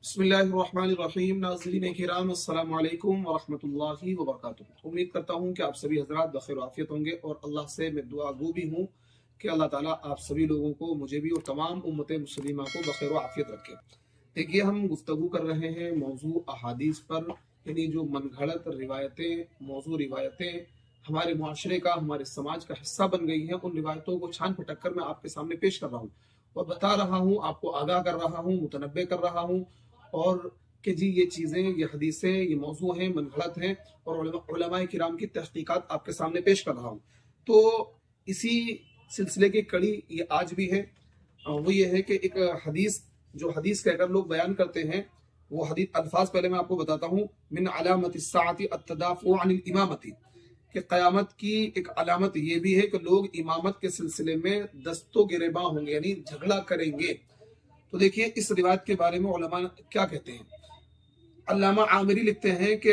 बिस्मिल्लाहिर्रहमानिर्रहीम। नाज़रीन किराम, अस्सलामु अलैकुम वरहमतुल्लाहि वबरकातुहू। उम्मीद करता हूँ कि आप सभी हजरात बखैर आफियत होंगे और अल्लाह से मैं दुआ गो भी हूँ कि अल्लाह ताला आप सभी लोगों को, मुझे भी और तमाम उम्मत मुस्लिमा को बखैर आफियत रखे। देखिए, हम गुफ्तगू कर रहे हैं मौजू अहादीस पर, यानी जो मनगढ़ंत रिवायतें, मौजू रिवायतें हमारे मुआशरे का, हमारे समाज का हिस्सा बन गई हैं, उन रिवायतों को छान फटक कर मैं आपके सामने पेश कर रहा हूँ और बता रहा हूँ, आपको आगाह कर रहा हूँ, मुतनब्बे कर रहा हूँ और कि जी ये चीज़ें, ये हदीसें, ये मौजू हैं, मनगढ़ंत हैं और उलमाए किराम की तहकीकात आपके सामने पेश कर रहा हूँ। तो इसी सिलसिले की कड़ी ये आज भी है। वो ये है कि एक हदीस, जो हदीस कहकर लोग बयान करते हैं, वो हदीस अल्फाज पहले मैं आपको बताता हूँ। मिन अलामति साअति अत्तदाफु अनिल इमामती, कि क़यामत की एक अलामत ये भी है कि लोग इमामत के सिलसिले में दस्तो गिरेबां होंगे, यानी झगड़ा करेंगे। तो देखिए, इस रिवायत के बारे में उलमा क्या कहते हैं। अल्लामा आमिरी लिखते हैं कि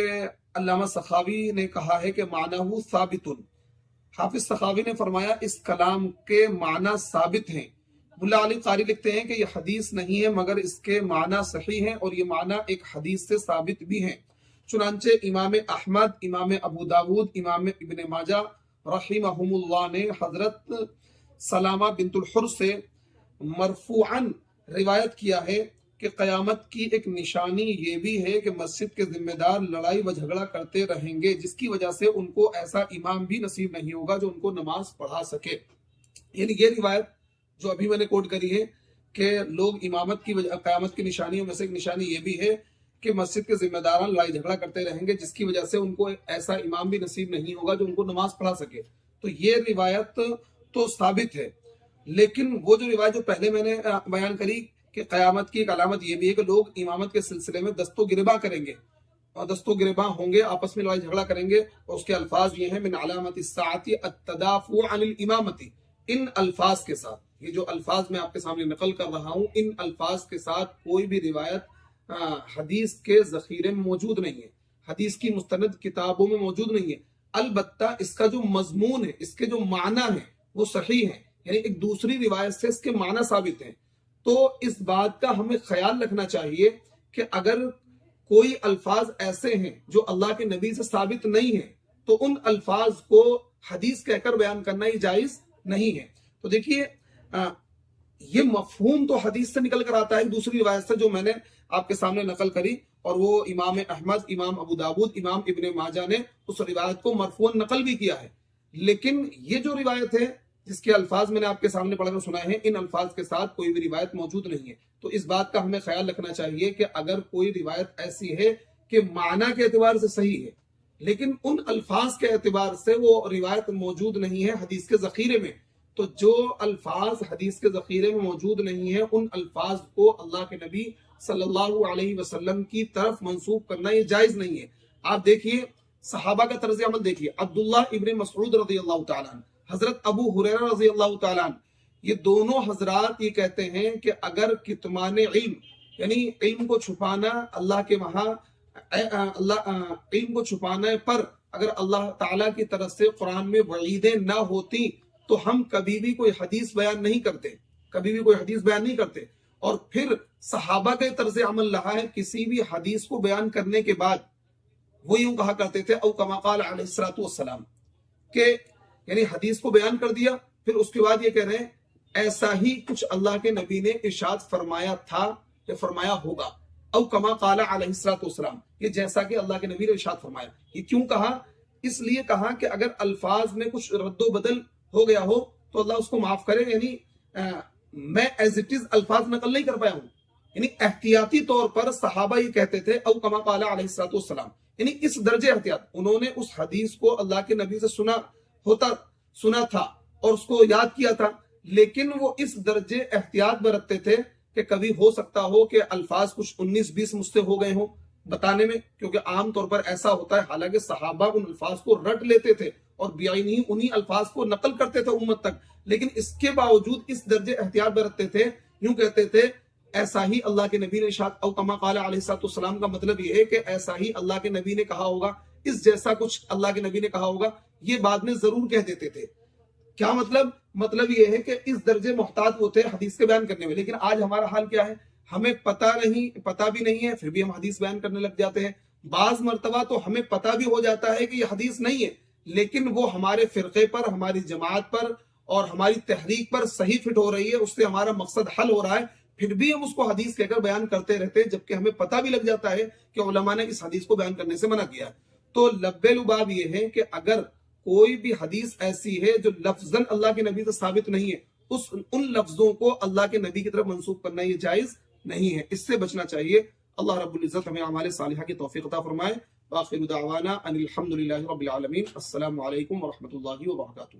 अल्लामा सखावी ने कहा है कि मानहु साबितुन। हाफिज सखावी ने फरमाया इस कलाम के माना साबित हैं। मुल्ला अली कारी लिखते हैं कि यह हदीस नहीं है मगर इसके माना सही हैं और ये माना एक हदीस से साबित भी हैं। चुनांचे इमाम अहमद, इमाम अबू दाऊद, इमाम इब्न माजा रहिमहुमुल्लाह ने हजरत सलामा बिनतुल हुर से मरफूअन रिवायत किया है कि क़यामत की एक निशानी ये भी है कि मस्जिद के जिम्मेदार लड़ाई व झगड़ा करते रहेंगे, जिसकी वजह से उनको ऐसा इमाम भी नसीब नहीं होगा जो उनको नमाज पढ़ा सके। यानी ये रिवायत जो अभी मैंने कोट करी है कि लोग इमामत की क़यामत की निशानियों में से एक निशानी ये भी है कि मस्जिद के जिम्मेदार लड़ाई झगड़ा करते रहेंगे, जिसकी वजह से उनको ऐसा इमाम भी नसीब नहीं होगा जो उनको नमाज पढ़ा सके। तो ये रिवायत तो साबित है, लेकिन वो जो रिवायत जो पहले मैंने बयान करी कि क़यामत की एक अलामत ये भी है कि लोग इमामत के सिलसिले में दस्तो गिरबा करेंगे और दस्तो गिरबा होंगे, आपस में लड़ाई झगड़ा करेंगे, और उसके अल्फाज ये हैं मिन अलामति साअति अत्तदाफु अनिल इमामती। इन अल्फाज के साथ, ये जो अल्फाज मैं आपके सामने नकल कर रहा हूँ, इन अल्फाज के साथ कोई भी रिवायत हदीस के ज़ख़ीरे में मौजूद नहीं है, हदीस की मुस्तनद किताबों में मौजूद नहीं है। अलबत्ता इसका जो मजमून है, इसके जो माना है वो सही है, यानी एक दूसरी रिवायत से इसके माना साबित है। तो इस बात का हमें ख्याल रखना चाहिए कि अगर कोई अल्फाज ऐसे हैं जो अल्लाह के नबी से साबित नहीं है, तो उन अल्फाज को हदीस कहकर बयान करना ही जायज नहीं है। तो देखिए, ये मफहूम तो हदीस से निकल कर आता है दूसरी रिवायत से जो मैंने आपके सामने नकल करी, और वो इमाम अहमद, इमाम अबू दाऊद, इमाम इब्न माजा ने उस रिवायत को मरफूअन नकल भी किया है। लेकिन ये जो रिवायत है जिसके अल्फाज मैंने आपके सामने पढ़कर सुनाए हैं, इन अल्फाज के साथ कोई भी रिवायत मौजूद नहीं है। तो इस बात का हमें ख्याल रखना चाहिए कि अगर कोई रिवायत ऐसी है कि माना के एतबार से सही है, लेकिन उन अल्फाज के एतबार से वो रिवायत मौजूद नहीं है हदीस के ज़ख़ीरे में, तो जो अल्फाज हदीस के ज़ख़ीरे में मौजूद नहीं है, उन अल्फाज को अल्लाह के नबी सल्लल्लाहु अलैहि वसल्लम की तरफ मंसूब करना ये जायज नहीं है। आप देखिए, सहाबा का तर्ज अमल देखिए। अब्दुल्लाह इब्न मसऊद रज़ियल्लाहु ताला अन्हु, हजरत अबू हुरैरा रज़ियल्लाहु ताला अन्हु, ये दोनों हजरात ये कहते हैं कि अगर कितमान इल्म, यानी इल्म को छुपाना, अल्लाह के वहां इल्म को छुपाने पर अगर अल्लाह ताला की तरफ से कुरान में वईदें ना होती तो हम कभी भी कोई हदीस बयान नहीं करते, कभी भी कोई हदीस बयान नहीं करते। और फिर सहाबा के तर्ज अमल रहा है, किसी भी हदीस को बयान करने के बाद वो यूं कहा करते थे, औ कमा क़ाल अलैहिस्सलातु वस्सलाम, के यानी हदीस को बयान कर दिया, फिर उसके बाद ये कह रहे हैं ऐसा ही कुछ अल्लाह के नबी ने इरशाद फरमाया था या फरमाया होगा। औ कमा क़ाल अलैहिस्सलातु वस्सलाम, ये जैसा कि अल्लाह के नबी ने इरशाद फरमाया। ये क्यों कहा? इसलिए कहा कि अगर अल्फाज में कुछ रद्दो बदल हो गया हो तो अल्लाह उसको माफ करे, यानी मैं एज इट इज अल्फाज नकल नहीं कर पाया हूं। यानी एहतियाती तौर पर सहाबा ये कहते थे औ कमा क़ाल अलैहिस्सलातु वस्सलाम, यानी इस दर्जे एहतियात, उन्होंने उस हदीस को अल्लाह के नबी से सुना था और उसको याद किया था, लेकिन वो इस दर्जे एहतियात बरतते थे कि कभी हो सकता हो कि अल्फाज कुछ 19-20 मुझसे हो गए हों बताने में, क्योंकि आम तौर पर ऐसा होता है। हालांकि सहाबा उन अल्फाज को रट लेते थे और बेआईनी उन्हीं अल्फाज को नकल करते थे उम्मत तक, लेकिन इसके बावजूद इस दर्जे एहतियात बरतते थे। यूं कहते थे ऐसा ही अल्लाह के नबी ने इरशाद, औ कमा क़ाल अलैहिस्सलाम का मतलब ये है कि ऐसा ही अल्लाह के नबी ने कहा होगा, इस जैसा कुछ अल्लाह के नबी ने कहा होगा, ये बाद में जरूर कह देते थे। क्या मतलब? मतलब ये है कि इस दर्जे मोहतात वो थे हदीस के बयान करने में। लेकिन आज हमारा हाल क्या है? ہمیں پتہ بھی نہیں ہے پھر بھی ہم حدیث بیان کرنے لگ جاتے ہیں. بعض مرتبہ تو ہمیں پتہ بھی ہو جاتا ہے کہ یہ حدیث نہیں ہے لیکن وہ ہمارے فرقے پر، ہماری جماعت پر اور ہماری تحریک پر صحیح فٹ ہو رہی ہے، اس سے ہمارا مقصد حل ہو رہا ہے، پھر بھی ہم اس کو حدیث کہہ کر بیان کرتے رہتے ہیں جبکہ ہمیں پتہ بھی لگ جاتا ہے کہ علماء نے اس حدیث کو بیان کرنے سے منع کیا ہے. تو لب لباب یہ ہے کہ اگر کوئی بھی حدیث ایسی ہے جو لفظاً اللہ کے نبی سے ثابت نہیں ہے، ان لفظوں کو اللہ کے نبی کی طرف منسوخ کرنا یہ جائز نہیں ہے، اس سے بچنا چاہیے. اللہ رب العزت ہمیں اعمال صالحہ کی توفیق عطا فرمائے. وآخر دعوانا ان الحمد للہ رب العالمین. السلام علیکم ورحمۃ اللہ وبرکاتہ.